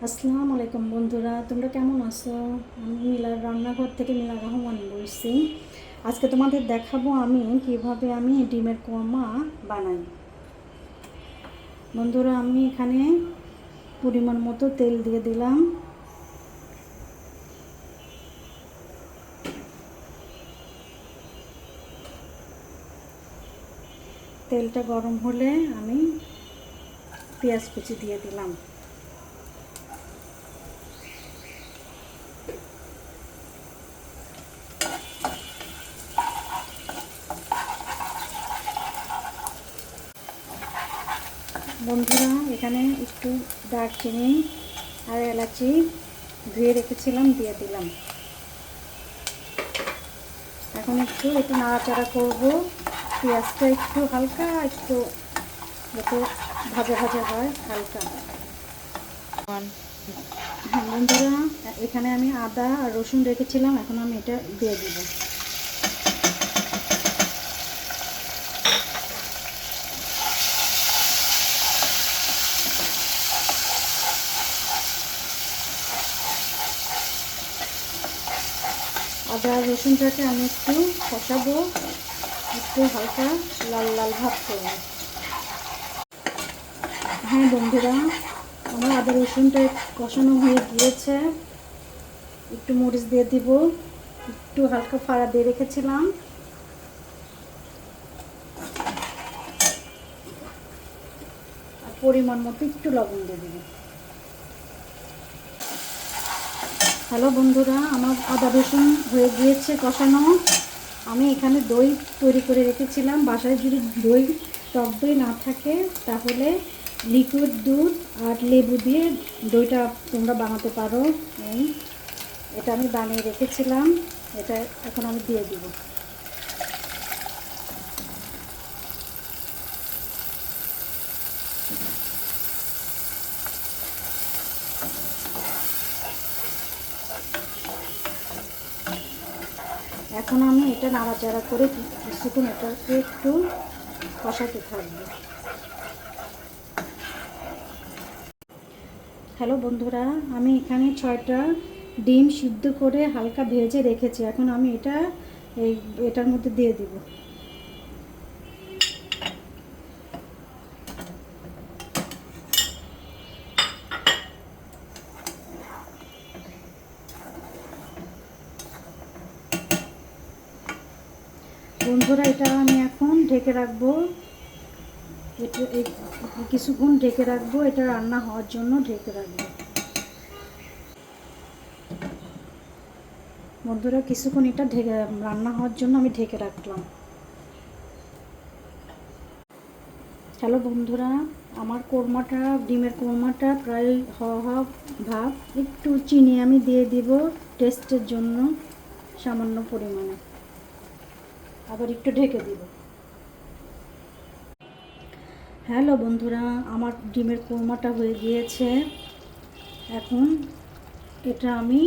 আসসালামু আলাইকুম বন্ধুরা, তোমরা কেমন আছো? আমি মিলার রান্নাঘর থেকে মিলা রহমান বলছি। আজকে তোমাদের দেখাবো আমি কিভাবে ডিমের কোরমা বানাই। বন্ধুরা, আমি এখানে পরিমাণ মতো তেল দিয়ে দিলাম। তেলটা গরম হলে আমি পেঁয়াজ কুচি দিয়ে দিলাম। বন্ধুরা, এখানে একটু দারচিনি আর এলাচি ধুয়ে রেখেছিলাম, দিয়ে দিলাম। এখন একটু নাড়াচাড়া করব। পেঁয়াজটা একটু হালকা একটু যাতে ভাজা ভাজা হয় হালকা। হ্যাঁ বন্ধুরা, এখানে আমি আদা আর রসুন রেখেছিলাম, এখন আমি এটা দিয়ে দিব। আদা আর রসুনটাকে আমি একটু কষাবো, একটু হালকা লাল লাল ভাব করবো। হ্যাঁ বন্ধুরা, আমার আদা রসুনটা কষানো হয়ে গিয়েছে। একটু মরিচ দিয়ে দিব, একটু হালকা ফাড়া দিয়ে রেখেছিলাম। আর পরিমাণ মতো একটু লবণ দিয়ে দিব। হ্যালো বন্ধুরা, আমার আদা রসুন হয়ে গিয়েছে কষানো। আমি এখানে দই তৈরি করে রেখেছিলাম। বাসায় যদি টক দই না থাকে তাহলে লিকুইড দুধ আর লেবু দিয়ে দইটা তোমরা বানাতে পারো। এটা আমি বানিয়ে রেখেছিলাম, এটা এখন আমি দিয়ে দিব। এখন আমি এটা নাড়াচাড়া করে কিছুক্ষণ এটাকে একটু কষাতে থাকবো। হ্যালো বন্ধুরা, আমি এখানে 6টা ডিম সিদ্ধ করে হালকা ভেজে রেখেছি। এখন আমি এটার মধ্যে দিয়ে দিব। বন্ধুরা, এটা আমি এখন ঢেকে রাখবো। এটা কিছুক্ষণ ঢেকে রাখবো, এটা রান্না হওয়ার জন্য ঢেকে রাখবো। বন্ধুরা, কিছুক্ষণ এটা রান্না হওয়ার জন্য আমি ঢেকে রাখলাম। হ্যালো বন্ধুরা, আমার ডিমের কোরমাটা প্রায় হওয়া ভাব। একটু চিনি আমি দিয়ে দিব টেস্টের জন্য, সামান্য পরিমাণে। আবার একটু ঢেকে দিব। হ্যালো বন্ধুরা, আমার ডিমের কোরমাটা হয়ে গিয়েছে। এখন এটা আমি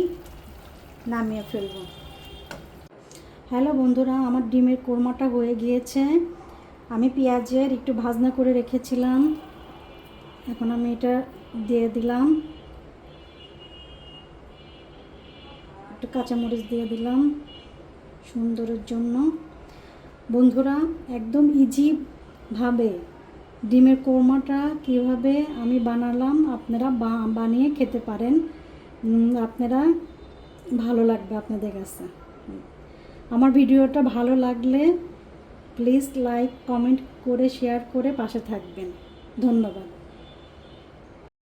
নামিয়ে ফেলব। হ্যালো বন্ধুরা, আমার ডিমের কোরমাটা হয়ে গিয়েছে। আমি পেঁয়াজের একটু ভাজনা করে রেখেছিলাম, এখন আমি এটা দিয়ে দিলাম। একটু কাঁচামরিচ দিয়ে দিলাম সুন্দরের জন্য। বন্ধুরা, একদম ইজিভাবে ডিমের কোরমাটা কীভাবে আমি বানালাম আপনারা বানিয়ে খেতে পারেন। আপনারা ভালো লাগবে আপনাদের কাছে। আমার ভিডিওটা ভালো লাগলে প্লিজ লাইক কমেন্ট করে শেয়ার করে পাশে থাকবেন। ধন্যবাদ।